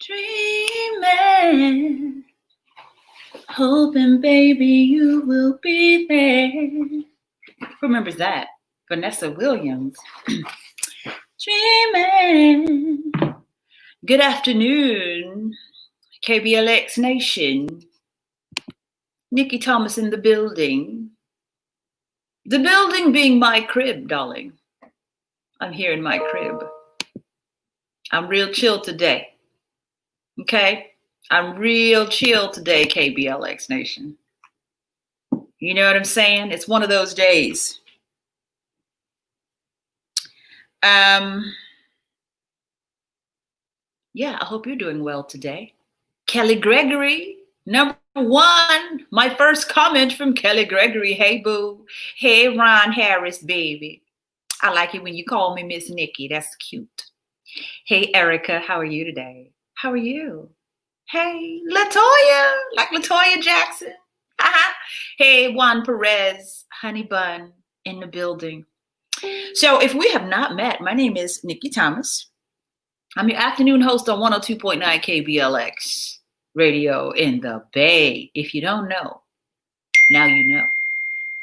Dreaming, hoping, baby, you will be there. Who remembers that? Vanessa Williams. Dreaming. Good afternoon, KBLX Nation. Nikki Thomas in the building. The building being my crib, darling. I'm here in my crib. I'm real chill today. Okay? I'm real chill today, KBLX Nation. You know what I'm saying? It's one of those days. Yeah, I hope you're doing well today. Kelly Gregory, number one. My first comment from Kelly Gregory. Hey, boo. Hey, Ron Harris, baby. I like it when you call me Miss Nikki. That's cute. Hey, Erica, how are you today? How are you? Hey, Latoya, like Latoya Jackson. Hey, Juan Perez, Honey Bun in the building. So if we have not met, my name is Nikki Thomas. I'm your afternoon host on 102.9 KBLX radio in the Bay. If you don't know, now you know.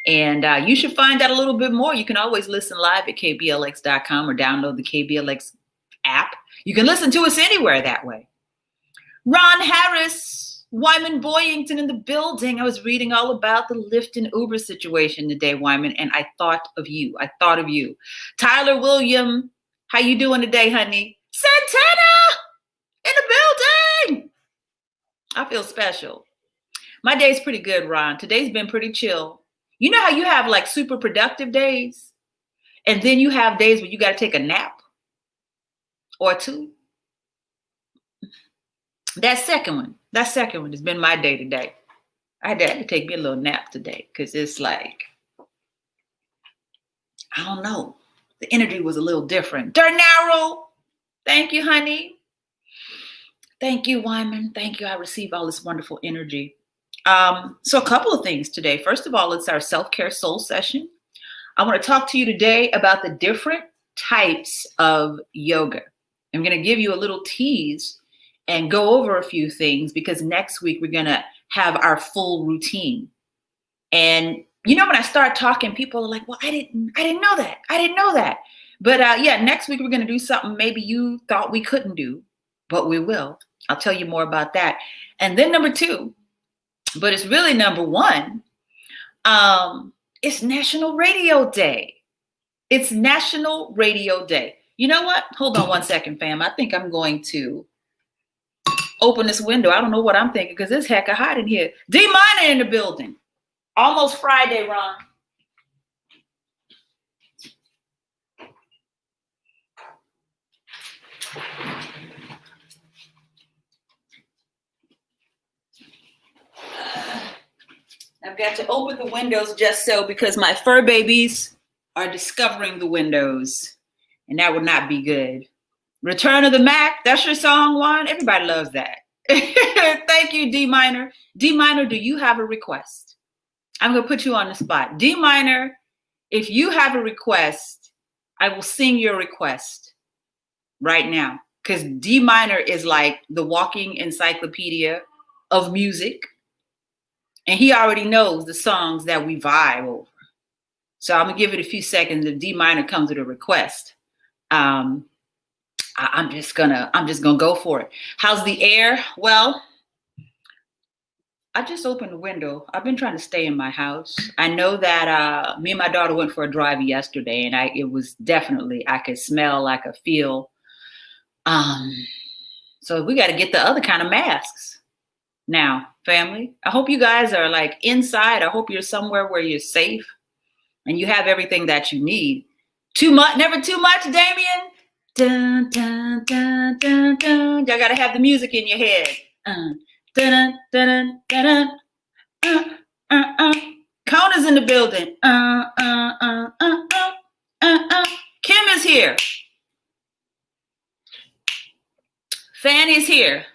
And you should find out a little bit more. You can always listen live at kblx.com or download the KBLX app. You can listen to us anywhere that way. Ron Harris, Wyman Boyington in the building. I was reading all about the Lyft and Uber situation today, Wyman, and I thought of you. Tyler William, how you doing today, honey? Santana in the building. I feel special. My day's pretty good, Ron. Today's been pretty chill. You know how you have like super productive days, and then you have days where you got to take a nap or two? That second one has been my day today. I had to take me a little nap today because it's like, I don't know. The energy was a little different. Darnaro, thank you, honey. Thank you, Wyman. Thank you. I receive all this wonderful energy. So a couple of things today. First of all, it's our self-care soul session. I want to talk to you today about the different types of yoga. I'm going to give you a little tease and go over a few things because next week we're going to have our full routine. And you know, when I start talking, people are like, well, I didn't know that. But yeah, next week we're going to do something maybe you thought we couldn't do, but we will. I'll tell you more about that. And then number two, but it's really number one, it's National Radio Day. It's National Radio Day. You know what? Hold on one second, fam. I think I'm going to open this window. I don't know what I'm thinking because it's hecka hot in here. D Minor in the building. Almost Friday, Ron. I've got to open the windows just so because my fur babies are discovering the windows, and that would not be good. Return of the Mac, that's your song, Juan? Everybody loves that. Thank you, D Minor. D Minor, do you have a request? I'm going to put you on the spot. D Minor, if you have a request, I will sing your request right now because D Minor is like the walking encyclopedia of music. And he already knows the songs that we vibe over. So I'm gonna give it a few seconds. If D Minor comes with a request, I'm just gonna go for it. How's the air? Well, I just opened the window. I've been trying to stay in my house. I know that me and my daughter went for a drive yesterday, and it was definitely, I could smell, I could feel. So we got to get the other kind of masks. Now, family, I hope you guys are like inside. I hope you're somewhere where you're safe and you have everything that you need. Too much, never too much, Damien. Dun, dun, dun, dun, dun. Y'all got to have the music in your head. Dun, dun, dun, dun, dun. Kona's in the building. Kim is here. Fanny's here.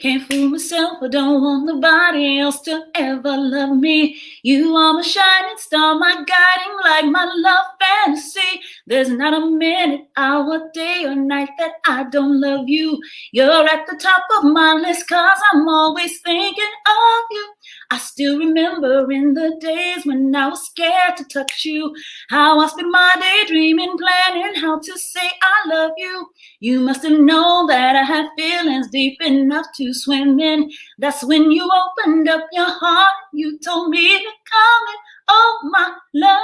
Can't fool myself, I don't want nobody else to ever love me. You are my shining star, my guiding light, my love fantasy. There's not a minute, hour, day, or night that I don't love you. You're at the top of my list, cause I'm always thinking of you. I still remember in the days when I was scared to touch you, how I spent my day dreaming, planning how to say I love you. You must have known that I had feelings deep enough to swim in. That's when you opened up your heart. You told me to come in, oh my love.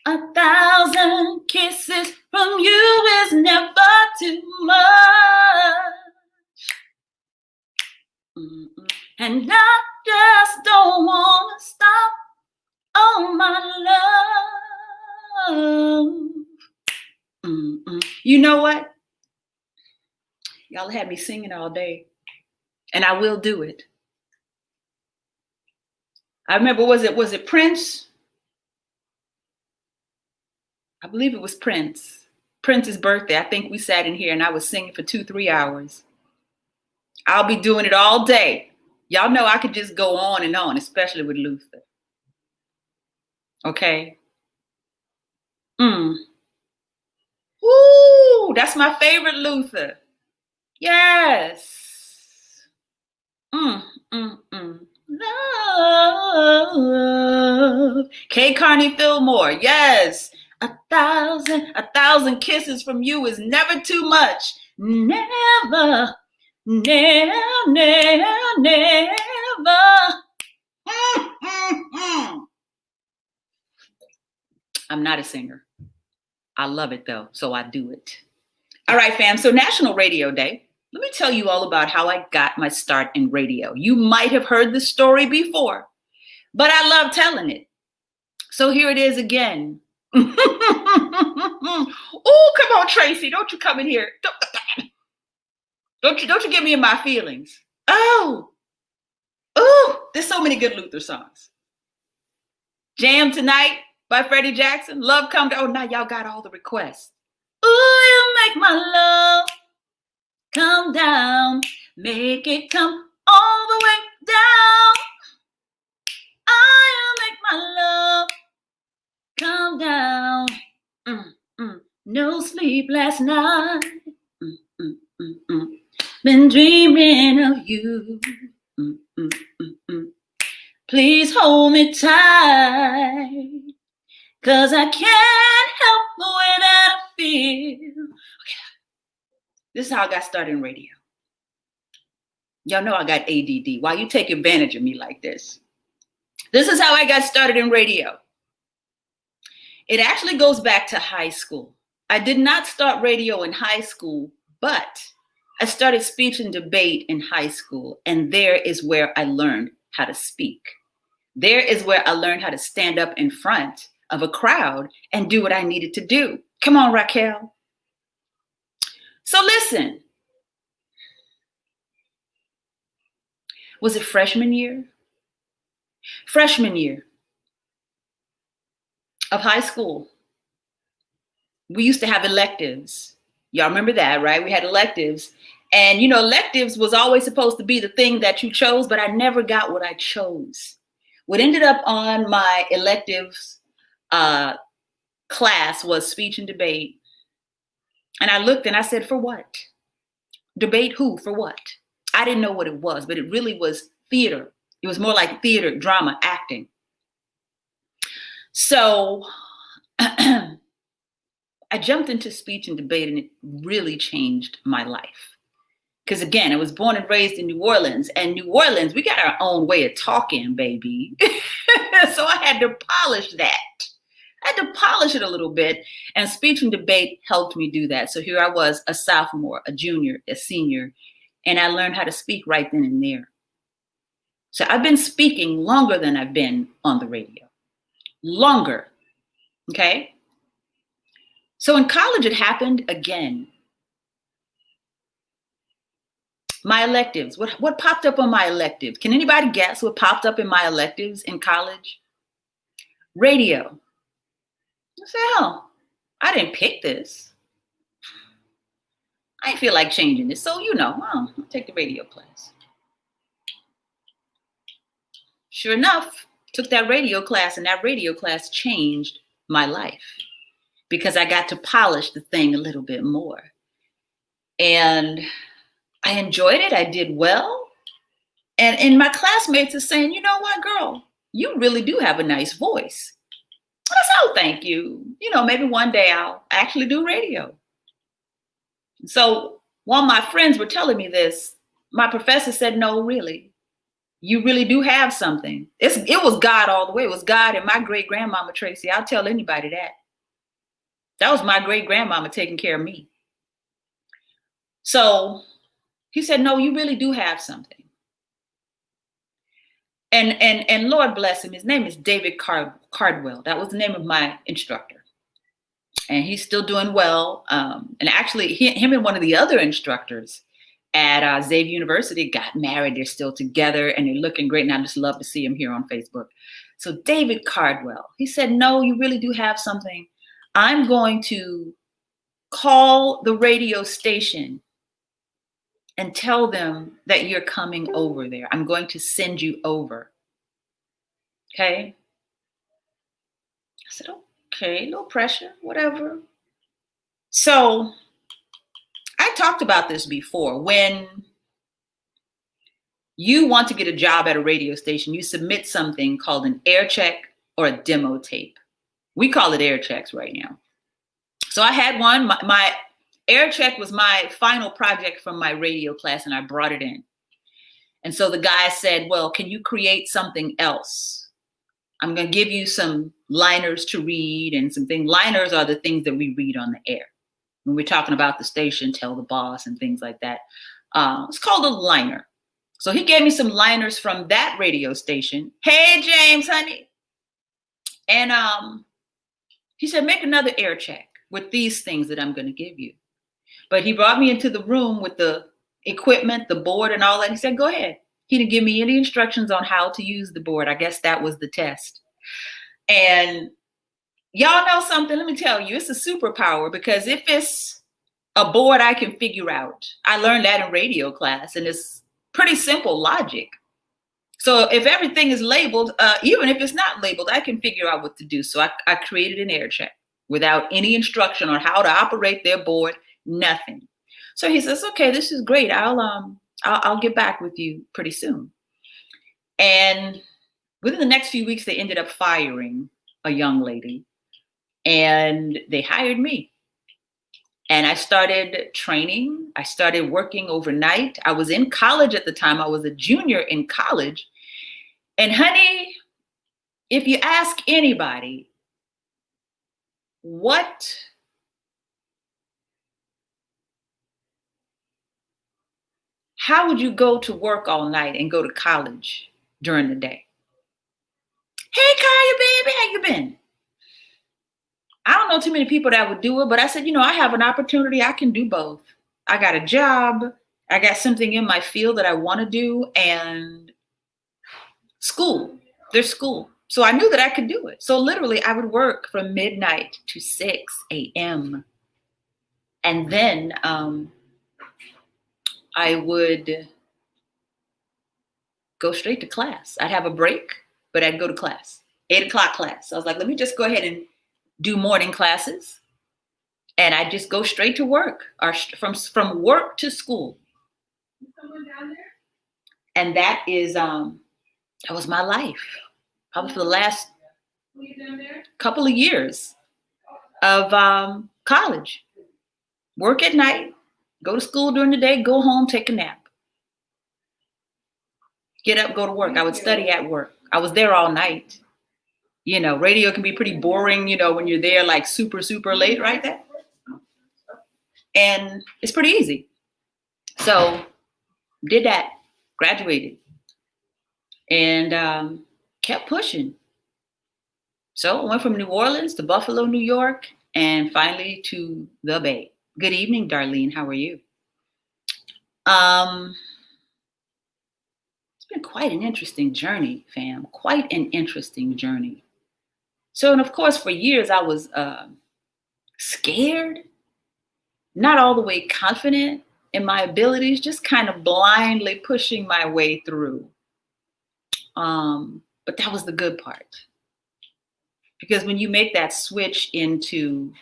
1,000 kisses from you is never too much. And I just don't want to stop, oh my love. You know what? Y'all had me singing all day, and I will do it. I remember, was it Prince? I believe it was Prince. Prince's birthday. I think we sat in here and I was singing for 2-3 hours. I'll be doing it all day. Y'all know I could just go on and on, especially with Luther. Okay. Ooh, that's my favorite Luther. Yes. Love. K. Carney Fillmore. Yes. 1,000 kisses from you is never too much. Never, never, never, never. I'm not a singer. I love it though, so I do it. All right, fam. So National Radio Day. Let me tell you all about how I got my start in radio. You might have heard the story before, but I love telling it. So here it is again. Oh, come on, Tracy. Don't you come in here. Don't you get me in my feelings. Oh, there's so many good Luther songs. Jam Tonight by Freddie Jackson. Love Come Down. Oh, now y'all got all the requests. Ooh, you make my love come down. Make it come all the way down. I'll make my love come down. No sleep last night. Been dreaming of you. Please hold me tight, 'cause I can't help the way that I feel. Okay. This is how I got started in radio. Y'all know I got ADD. Why you take advantage of me like this? This is how I got started in radio. It actually goes back to high school. I did not start radio in high school, but I started speech and debate in high school. And there is where I learned how to speak. There is where I learned how to stand up in front of a crowd and do what I needed to do. Come on, Raquel. So listen. Was it freshman year? Freshman year of high school. We used to have electives. Y'all remember that, right? We had electives. And, electives was always supposed to be the thing that you chose, but I never got what I chose. What ended up on my electives class was speech and debate. And I looked and I said, for what? Debate who? For what? I didn't know what it was, but it really was theater. It was more like theater, drama, acting. So I jumped into speech and debate, and it really changed my life. Because again, I was born and raised in New Orleans, and New Orleans, we got our own way of talking, baby. So I had to polish that. I had to polish it a little bit, and speech and debate helped me do that. So here I was, a sophomore, a junior, a senior, and I learned how to speak right then and there. So I've been speaking longer than I've been on the radio. Longer, okay? So in college, it happened again. My electives, what popped up on my electives? Can anybody guess what popped up in my electives in college? Radio. I said, oh, I didn't pick this. I feel like changing this. So, I'll take the radio class. Sure enough, took that radio class, and that radio class changed my life because I got to polish the thing a little bit more. And I enjoyed it. I did well. And my classmates are saying, you know what, girl, you really do have a nice voice. I said, oh, thank you. Maybe one day I'll actually do radio. So while my friends were telling me this, my professor said, no, really, you really do have something. It was God all the way. It was God and my great grandmama, Tracy. I'll tell anybody that. That was my great grandmama taking care of me. So he said, no, you really do have something. And Lord bless him. His name is David Cardwell. That was the name of my instructor. And he's still doing well. And actually, him and one of the other instructors at Xavier University got married. They're still together and they're looking great. And I just love to see him here on Facebook. So David Cardwell, he said, no, you really do have something. I'm going to call the radio station and tell them that you're coming over there. I'm going to send you over. Okay. I said, okay, no pressure, whatever. So I talked about this before. When you want to get a job at a radio station, you submit something called an air check or a demo tape. We call it air checks right now. So I had one. My air check was my final project from my radio class, and I brought it in. And so the guy said, well, can you create something else? I'm going to give you some liners to read and some things. Liners are the things that we read on the air. When we're talking about the station, tell the boss and things like that. It's called a liner. So he gave me some liners from that radio station. Hey, James, honey. And he said, make another air check with these things that I'm going to give you. But he brought me into the room with the equipment, the board and all that. He said, go ahead. He didn't give me any instructions on how to use the board. I guess that was the test. And y'all know something? Let me tell you, it's a superpower, because if it's a board I can figure out, I learned that in radio class, and it's pretty simple logic. So if everything is labeled, even if it's not labeled, I can figure out what to do. So I created an air check without any instruction on how to operate their board, nothing. So he says, okay, this is great. I'll get back with you pretty soon. And within the next few weeks, they ended up firing a young lady, and they hired me. And I started training. I started working overnight. I was in college at the time. I was a junior in college. And honey, if you ask anybody, how would you go to work all night and go to college during the day? Hey, Kaya, baby, how you been? I don't know too many people that would do it, but I said, I have an opportunity. I can do both. I got a job. I got something in my field that I want to do, and school. There's school. So I knew that I could do it. So literally I would work from midnight to 6 a.m. And then I would go straight to class. I'd have a break, but I'd go to class, 8 o'clock class. So I was like, let me just go ahead and do morning classes. And I'd just go straight to work, or from work to school. Someone down there? And that was my life. Probably for the last couple of years of college. Work at night, go to school during the day, go home, take a nap. Get up, go to work. I would study at work. I was there all night. Radio can be pretty boring, when you're there like super, super late, right there. And it's pretty easy. So did that, graduated, and kept pushing. So I went from New Orleans to Buffalo, New York, and finally to the Bay. Good evening, Darlene. How are you? It's been quite an interesting journey, fam. Quite an interesting journey. So, and of course, for years I was scared, not all the way confident in my abilities, just kind of blindly pushing my way through. But that was the good part. Because when you make that switch into,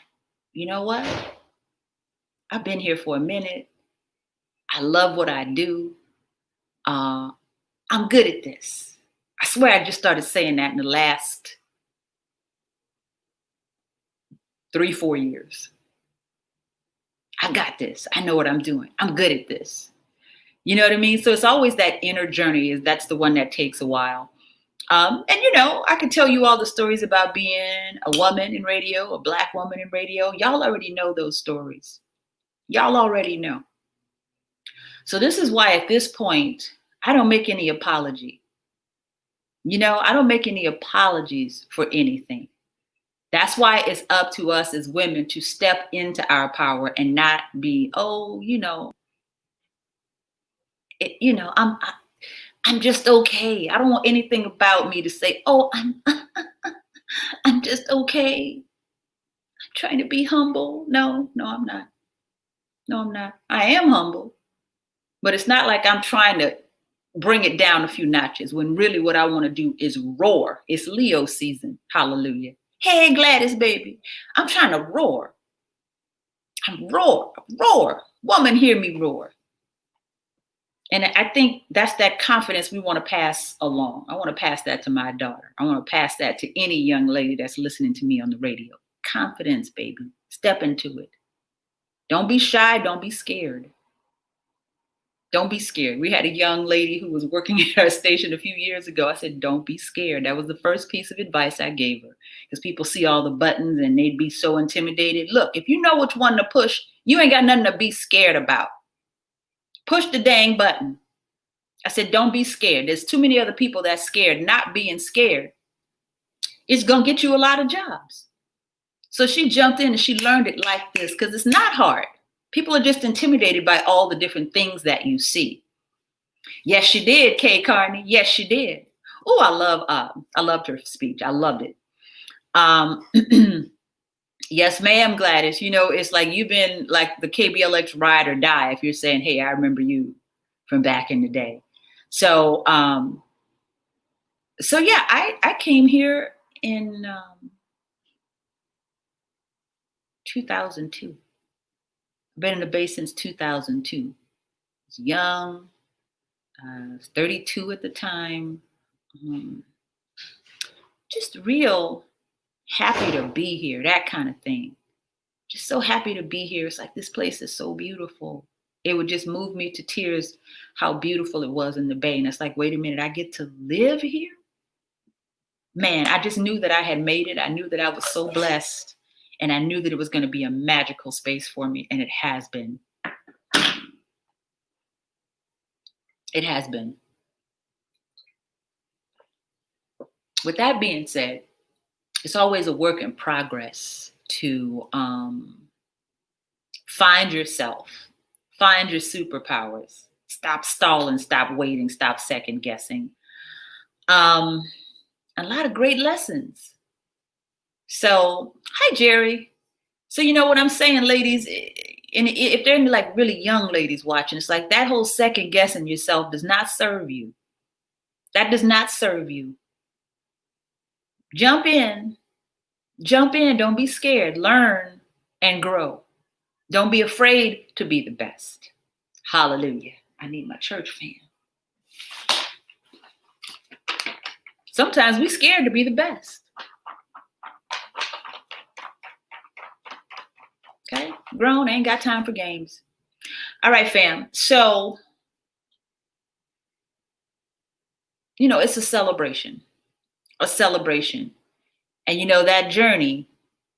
you know what? I've been here for a minute. I love what I do. I'm good at this. I swear I just started saying that in the last 3-4 years. I got this. I know what I'm doing. I'm good at this. You know what I mean? So it's always that inner journey. That's the one that takes a while. And I could tell you all the stories about being a woman in radio, a Black woman in radio. Y'all already know those stories. Y'all already know. So this is why at this point, I don't make any apology. I don't make any apologies for anything. That's why it's up to us as women to step into our power and not be, I'm just okay. I don't want anything about me to say, oh, I'm just okay. I'm trying to be humble. No, I'm not. No, I'm not. I am humble, but it's not like I'm trying to bring it down a few notches when really what I want to do is roar. It's Leo season. Hallelujah. Hey, Gladys, baby. I'm trying to roar. I'm roar. Woman, hear me roar. And I think that's that confidence we want to pass along. I want to pass that to my daughter. I want to pass that to any young lady that's listening to me on the radio. Confidence, baby. Step into it. Don't be shy. Don't be scared. Don't be scared. We had a young lady who was working at our station a few years ago. I said, don't be scared. That was the first piece of advice I gave her, because people see all the buttons and they'd be so intimidated. Look, if you know which one to push, you ain't got nothing to be scared about. Push the dang button. I said, don't be scared. There's too many other people that's scared. Not being scared is going to get you a lot of jobs. So she jumped in and she learned it like this, because it's not hard. People are just intimidated by all the different things that you see. Yes, she did, Kay Carney. Yes, she did. Oh, I loved her speech. I loved it. Yes, ma'am, Gladys. It's like you've been like the KBLX ride or die if you're saying, hey, I remember you from back in the day. So yeah, I came here in 2002. I've been in the Bay since 2002. I was young. I was 32 at the time. Just real happy to be here, that kind of thing. Just so happy to be here. It's like, this place is so beautiful. It would just move me to tears how beautiful it was in the Bay. And it's like, wait a minute, I get to live here? Man, I just knew that I had made it. I knew that I was so blessed. And I knew that it was going to be a magical space for me. And it has been. It has been. With that being said, it's always a work in progress to find yourself, find your superpowers, stop stalling, stop waiting, stop second guessing. A lot of great lessons. So, hi, Jerry. So, you know what I'm saying, ladies, and if they're like really young ladies watching, it's like that whole second guessing yourself does not serve you. That does not serve you. Jump in. Don't be scared. Learn and grow. Don't be afraid to be the best. Hallelujah. I need my church fan. Sometimes we're scared to be the best. Okay, grown, ain't got time for games. All right, fam. So, it's a celebration. And that journey,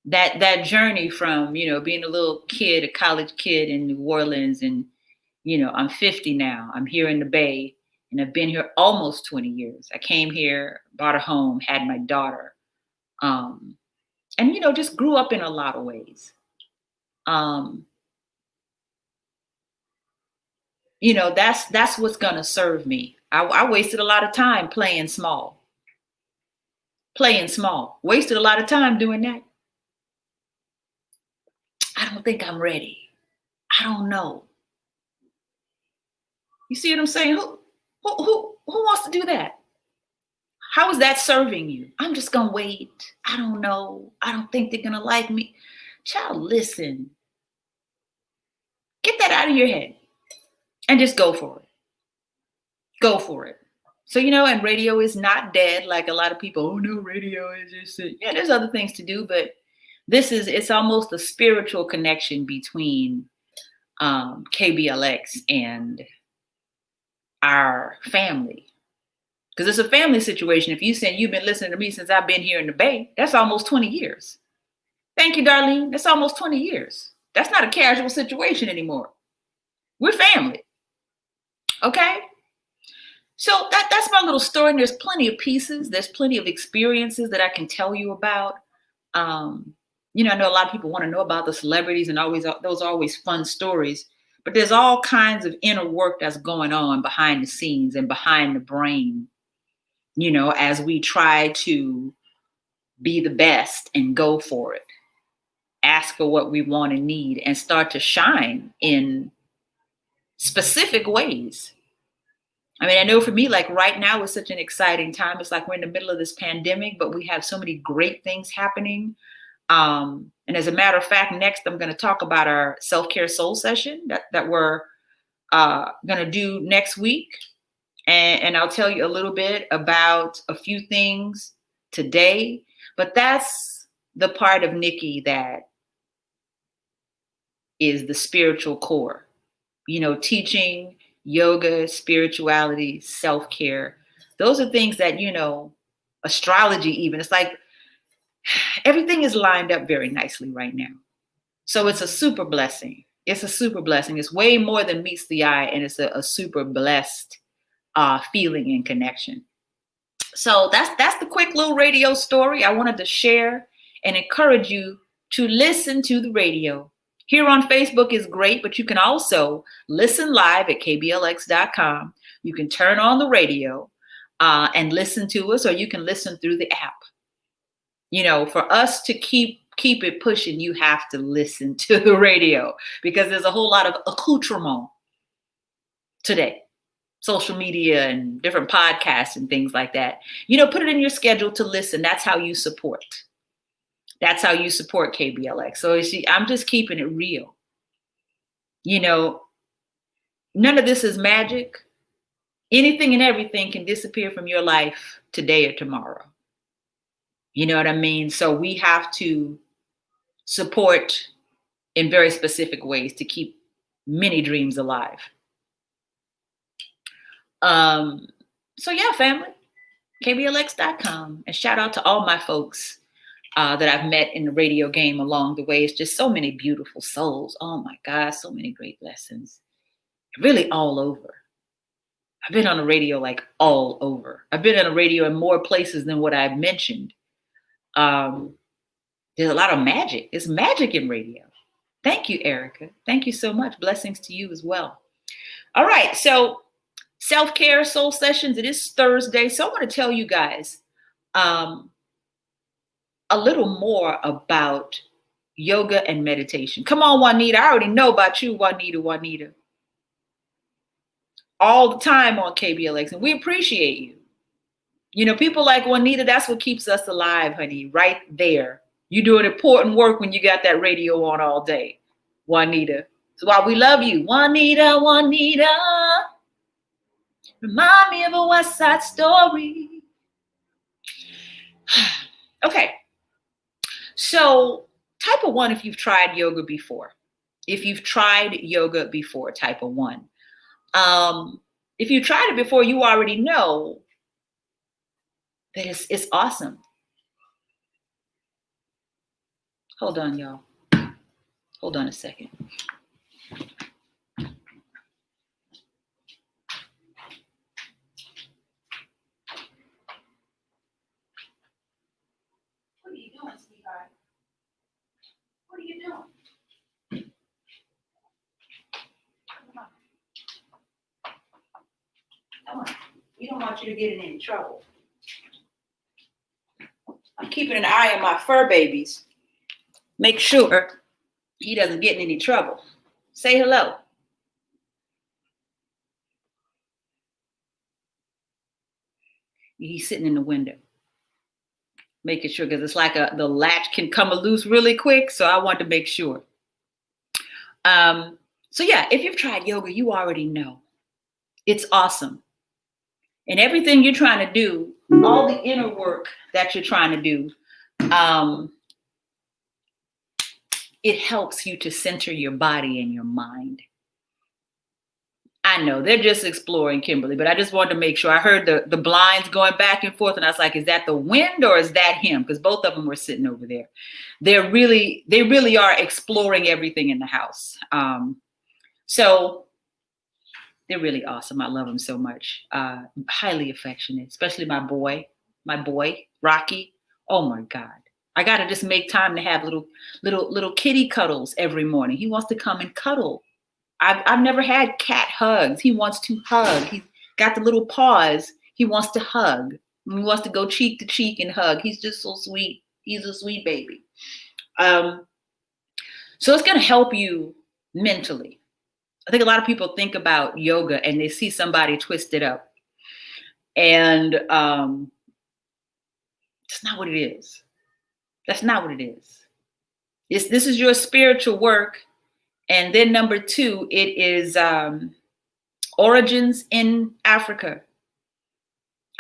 that journey from, being a little kid, a college kid in New Orleans, and, I'm 50 now. I'm here in the Bay, and I've been here almost 20 years. I came here, bought a home, had my daughter, and, just grew up in a lot of ways. That's what's going to serve me. I wasted a lot of time playing small, wasted a lot of time doing that. I don't think I'm ready. I don't know. You see what I'm saying? Who wants to do that? How is that serving you? I'm just going to wait. I don't know. I don't think they're going to like me. Child, listen. Get that out of your head and just go for it. Go for it. So, and radio is not dead like a lot of people. Oh, no, radio is just, yeah, there's other things to do, but it's almost a spiritual connection between KBLX and our family. Because it's a family situation. If you say you've been listening to me since I've been here in the Bay, that's almost 20 years. Thank you, Darlene. That's almost 20 years. That's not a casual situation anymore. We're family. Okay? So that's my little story. And there's plenty of pieces. There's plenty of experiences that I can tell you about. I know a lot of people want to know about the celebrities, and those are always fun stories. But there's all kinds of inner work that's going on behind the scenes and behind the brain, as we try to be the best and go for it, ask for what we want and need, and start to shine in specific ways. I mean, I know for me, like right now is such an exciting time. It's like we're in the middle of this pandemic, but we have so many great things happening. And as a matter of fact, next I'm going to talk about our self-care soul session that we're going to do next week. And I'll tell you a little bit about a few things today. But that's the part of Nikki that is the spiritual core. Teaching, yoga, spirituality, self-care. Those are things that, astrology even. It's like everything is lined up very nicely right now. So it's a super blessing. It's a super blessing. It's way more than meets the eye, and it's a super blessed feeling and connection. So that's the quick little radio story I wanted to share and encourage you to listen to the radio. Here on Facebook is great, but you can also listen live at kblx.com. You can turn on the radio and listen to us, or you can listen through the app. For us to keep it pushing, you have to listen to the radio because there's a whole lot of accoutrement today. Social media and different podcasts and things like that. Put it in your schedule to listen. That's how you support. That's how you support KBLX. So I'm just keeping it real. None of this is magic. Anything and everything can disappear from your life today or tomorrow. You know what I mean? So we have to support in very specific ways to keep many dreams alive. So yeah, family, kblx.com, and shout out to all my folks that I've met in the radio game along the way. It's just so many beautiful souls. Oh my God, so many great lessons. Really all over. I've been on the radio like all over. I've been on the radio in more places than what I've mentioned. There's a lot of magic. It's magic in radio. Thank you, Erica. Thank you so much. Blessings to you as well. All right. So self-care soul sessions. It is Thursday. So I want to tell you guys a little more about yoga and meditation. Come on, Juanita. I already know about you, Juanita. All the time on KBLX, and we appreciate you. People like Juanita, that's what keeps us alive, honey, right there. You doing important work when you got that radio on all day, Juanita. So why we love you, Juanita. Remind me of a West Side Story. Okay. So type of 1, if you've tried yoga before. Type of 1. If you tried it before, you already know that it's awesome. Hold on, y'all. Hold on a second. What are you doing, sweetheart? What are you doing? Come on. We don't want you to get in any trouble. I'm keeping an eye on my fur babies. Make sure he doesn't get in any trouble. Say hello. He's sitting in the window, making sure, because it's like the latch can come loose really quick. So I want to make sure. So yeah, if you've tried yoga, you already know it's awesome. And everything you're trying to do, all the inner work that you're trying to do, it helps you to center your body and your mind. I know they're just exploring, Kimberly, but I just wanted to make sure. I heard the blinds going back and forth, and I was like, is that the wind or is that him? Because both of them were sitting over there. They really are exploring everything in the house. So they're really awesome. I love them so much. Highly affectionate, especially my boy, Rocky. Oh my God. I got to just make time to have little kitty cuddles every morning. He wants to come and cuddle. I've never had cat hugs. He wants to hug. He's got the little paws. He wants to hug. He wants to go cheek to cheek and hug. He's just so sweet. He's a sweet baby. So it's going to help you mentally. I think a lot of people think about yoga and they see somebody twisted up. And it's not what it is. That's not what it is. This is your spiritual work. And then number 2, it is origins in Africa.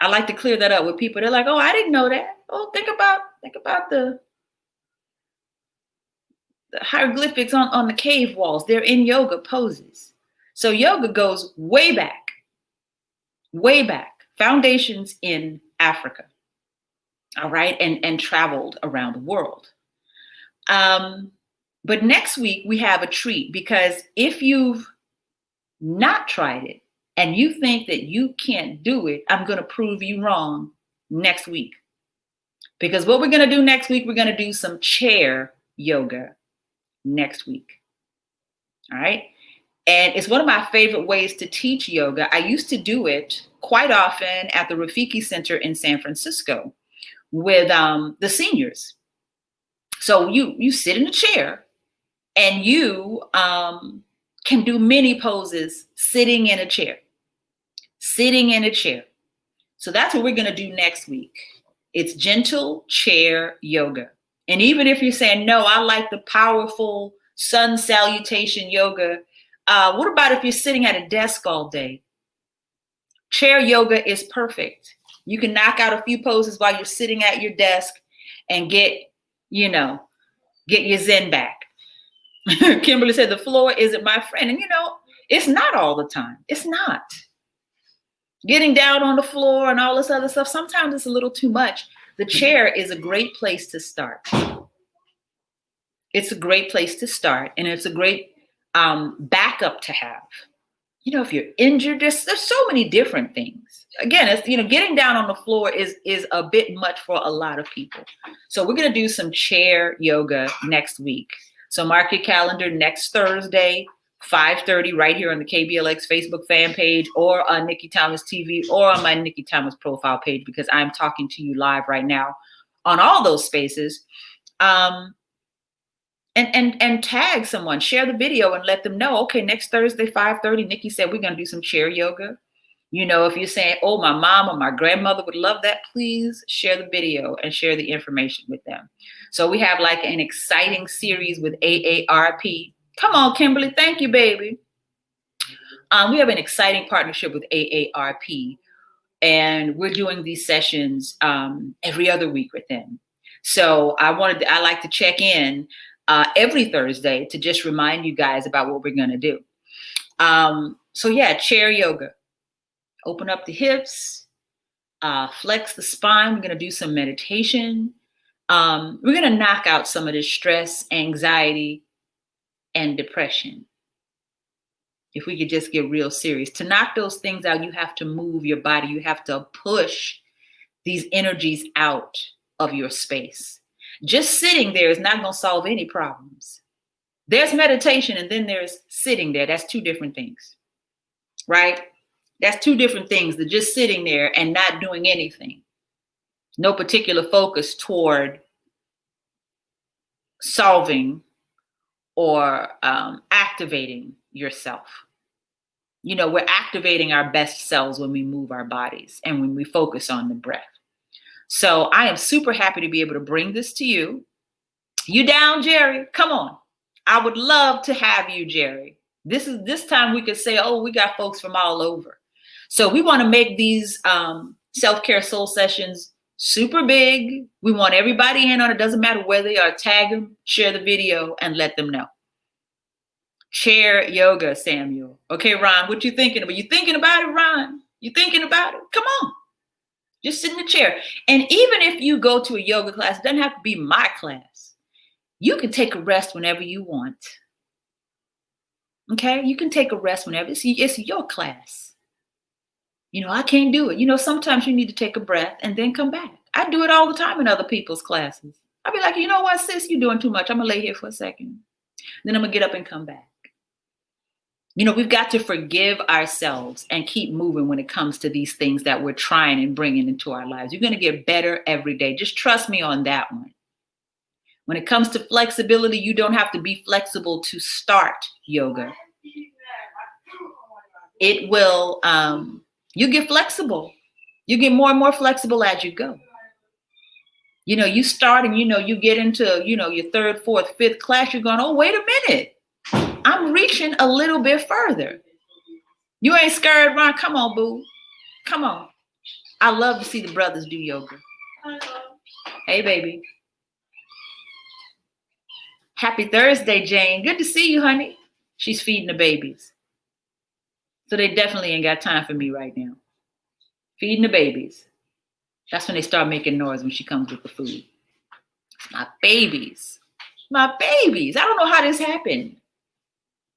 I like to clear that up with people. They're like, oh, I didn't know that. Oh, think about the hieroglyphics on the cave walls. They're in yoga poses. So yoga goes way back, foundations in Africa. All right. And traveled around the world. But next week we have a treat, because if you've not tried it and you think that you can't do it, I'm going to prove you wrong next week. Because what we're going to do next week, we're going to do some chair yoga next week. All right. And it's one of my favorite ways to teach yoga. I used to do it quite often at the Rafiki Center in San Francisco with the seniors. So you sit in a chair and you can do many poses sitting in a chair. So that's what we're going to do next week. It's gentle chair yoga. And even if you're saying, no, I like the powerful sun salutation yoga, what about if you're sitting at a desk all day? Chair yoga is perfect. You can knock out a few poses while you're sitting at your desk and get your zen back. Kimberly said, the floor isn't my friend. And it's not all the time. It's not. Getting down on the floor and all this other stuff, sometimes it's a little too much. The chair is a great place to start. It's a great place to start, and it's a great backup to have. If you're injured, there's so many different things. Again, it's getting down on the floor is a bit much for a lot of people. So we're going to do some chair yoga next week. So mark your calendar next Thursday, 5:30, right here on the KBLX Facebook fan page, or on Nikki Thomas TV, or on my Nikki Thomas profile page, because I'm talking to you live right now on all those spaces. And tag someone, share the video and let them know, okay, next Thursday, 5:30, Nikki said we're going to do some chair yoga. If you're saying, oh, my mom or my grandmother would love that, please share the video and share the information with them. So we have like an exciting series with AARP. Come on, Kimberly. Thank you, baby. We have an exciting partnership with AARP, and we're doing these sessions every other week with them. So I like to check in every Thursday to just remind you guys about what we're going to do. So yeah, chair yoga. Open up the hips, flex the spine. We're going to do some meditation. We're going to knock out some of the stress, anxiety, and depression. If we could just get real serious. To knock those things out, you have to move your body. You have to push these energies out of your space. Just sitting there is not going to solve any problems. There's meditation and then there's sitting there. That's two different things, right? That's two different things, than just sitting there and not doing anything. No particular focus toward solving or activating yourself. You know, we're activating our best selves when we move our bodies and when we focus on the breath. So I am super happy to be able to bring this to you. You down, Jerry? Come on. I would love to have you, Jerry. This time we could say, oh, we got folks from all over. So we want to make these self-care soul sessions super big. We want everybody in on it. Doesn't matter where they are. Tag them, share the video, and let them know. Chair yoga, Samuel. Okay, Ron, what you thinking about? You thinking about it, Ron? You thinking about it? Come on. Just sit in the chair. And even if you go to a yoga class, it doesn't have to be my class. You can take a rest whenever you want. Okay? You can take a rest whenever. It's your class. You know, I can't do it. You know, sometimes you need to take a breath and then come back. I do it all the time in other people's classes. I'll be like, you know what, sis, you're doing too much. I'm going to lay here for a second. Then I'm going to get up and come back. You know, we've got to forgive ourselves and keep moving when it comes to these things that we're trying and bringing into our lives. You're going to get better every day. Just trust me on that one. When it comes to flexibility, you don't have to be flexible to start yoga. It will, you get flexible. You get more and more flexible as you go. You know, you start and, you know, you get into, you know, your third, fourth, fifth class, you're going, oh, wait a minute. I'm reaching a little bit further. You ain't scared, Ron? Come on, boo. Come on. I love to see the brothers do yoga. Hey, baby. Happy Thursday, Jane. Good to see you, honey. She's feeding the babies. So they definitely ain't got time for me right now. Feeding the babies. That's when they start making noise when she comes with the food. My babies. My babies. I don't know how this happened.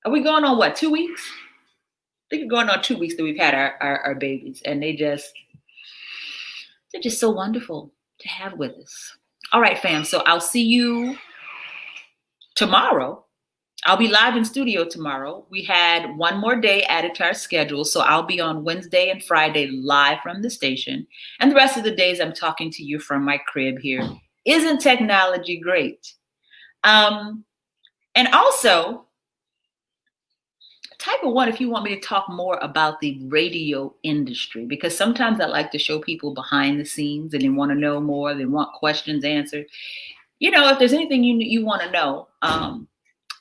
Are we going on what, 2 weeks? I think we're going on 2 weeks that we've had our babies. And they're just so wonderful to have with us. All right, fam. So I'll see you tomorrow. I'll be live in studio tomorrow. We had one more day added to our schedule. So I'll be on Wednesday and Friday live from the station. And the rest of the days I'm talking to you from my crib here. Isn't technology great? And also, type of one if you want me to talk more about the radio industry, because sometimes I like to show people behind the scenes and they want to know more. They want questions answered. You know, if there's anything you want to know,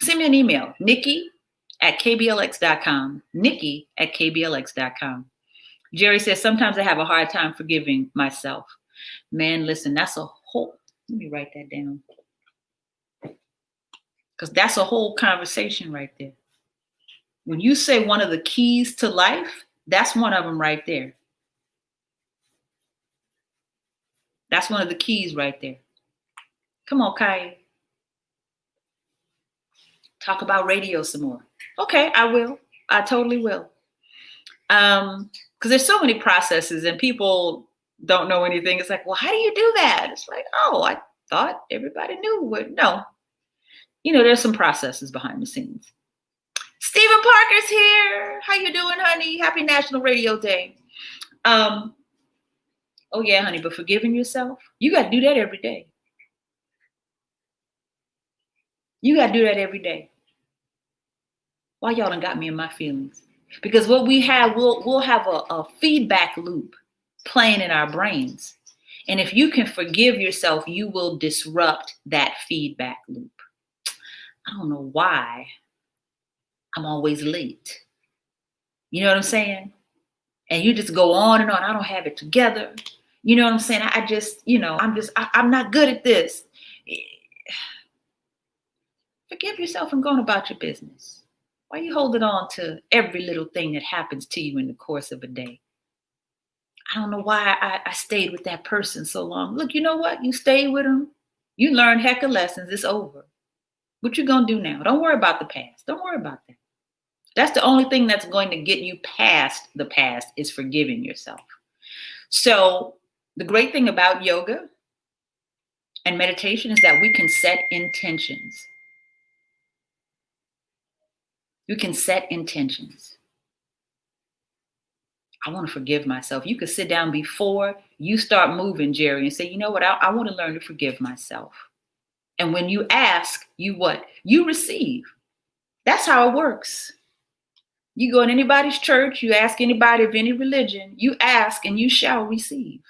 send me an email, Nikki@kblx.com, Nikki@kblx.com. Jerry says, sometimes I have a hard time forgiving myself. Man, listen, that's a whole, let me write that down. Because that's a whole conversation right there. When you say one of the keys to life, that's one of them right there. That's one of the keys right there. Come on, Kai. Talk about radio some more. Okay, I will. I totally will. Because there's so many processes and people don't know anything. It's like, well, how do you do that? It's like, oh, I thought everybody knew what. No. You know, there's some processes behind the scenes. Stephen Parker's here. How you doing, honey? Happy National Radio Day. Oh, yeah, honey, but forgiving yourself, you got to do that every day. You got to do that every day. Why y'all done got me in my feelings? Because what we have, we'll have a feedback loop playing in our brains. And if you can forgive yourself, you will disrupt that feedback loop. I don't know why I'm always late. You know what I'm saying? And you just go on and on. I don't have it together. You know what I'm saying? I just, you know, I'm not good at this. Forgive yourself and going about your business. Why are you holding on to every little thing that happens to you in the course of a day? I don't know why I stayed with that person so long. Look, you know what? You stayed with them. You learned heck of lessons. It's over. What you gonna do now? Don't worry about the past. Don't worry about that. That's the only thing that's going to get you past the past is forgiving yourself. So the great thing about yoga and meditation is that we can set intentions. You can set intentions. I want to forgive myself. You could sit down before you start moving, Jerry, and say, you know what? I want to learn to forgive myself. And when you ask, you what? You receive. That's how it works. You go in anybody's church, you ask anybody of any religion, you ask and you shall receive.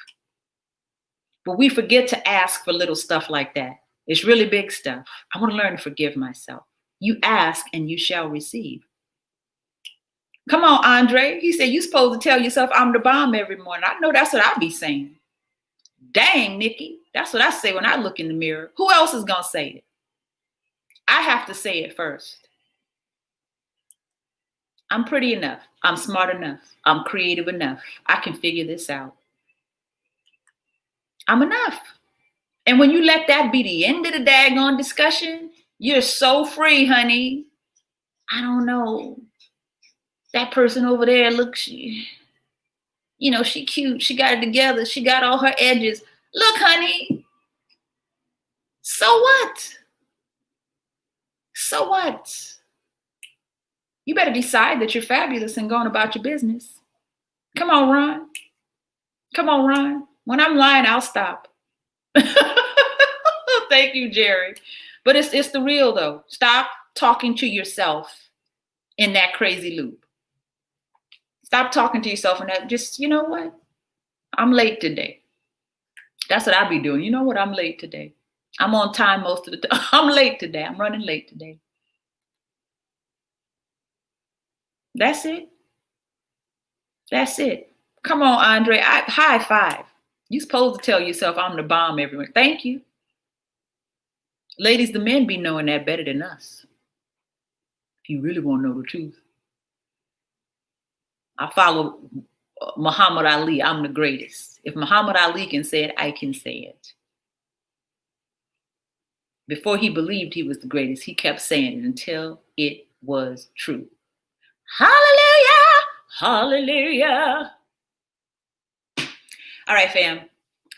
But we forget to ask for little stuff like that. It's really big stuff. I want to learn to forgive myself. You ask and you shall receive. Come on, Andre. He said, you're supposed to tell yourself I'm the bomb every morning. I know that's what I be saying. Dang, Nikki. That's what I say when I look in the mirror. Who else is going to say it? I have to say it first. I'm pretty enough. I'm smart enough. I'm creative enough. I can figure this out. I'm enough. And when you let that be the end of the daggone discussion, you're so free, honey. I don't know. That person over there looks, she cute. She got it together. She got all her edges. Look, honey. So what? So what? You better decide that you're fabulous and going about your business. Come on, Ron. Come on, Ron. When I'm lying, I'll stop. Thank you, Jerry. But it's the real, though. Stop talking to yourself in that crazy loop. Stop talking to yourself in that. Just, you know what? I'm late today. That's what I be doing. You know what? I'm late today. I'm on time most of the time. I'm late today. I'm running late today. That's it. That's it. Come on, Andre. High five. You're supposed to tell yourself I'm the bomb everywhere. Thank you. Ladies, the men be knowing that better than us. If you really want to know the truth. I follow Muhammad Ali. I'm the greatest. If Muhammad Ali can say it, I can say it. Before he believed he was the greatest, he kept saying it until it was true. Hallelujah! Hallelujah! All right, fam.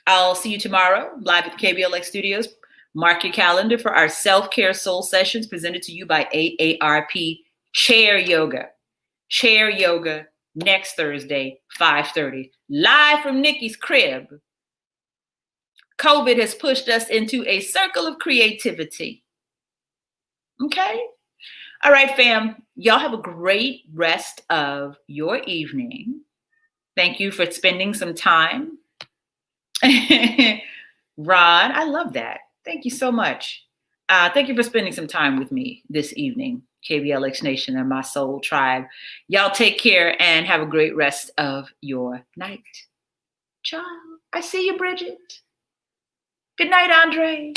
I'll see you tomorrow live at the KBLX studios. Mark your calendar for our self-care soul sessions presented to you by AARP Chair Yoga. Chair Yoga next Thursday, 5:30. Live from Nikki's crib. COVID has pushed us into a circle of creativity. Okay? All right, fam. Y'all have a great rest of your evening. Thank you for spending some time. Ron, I love that. Thank you so much. Thank you for spending some time with me this evening, KBLX Nation and my soul tribe. Y'all take care and have a great rest of your night. Ciao. I see you, Bridget. Good night, Andre.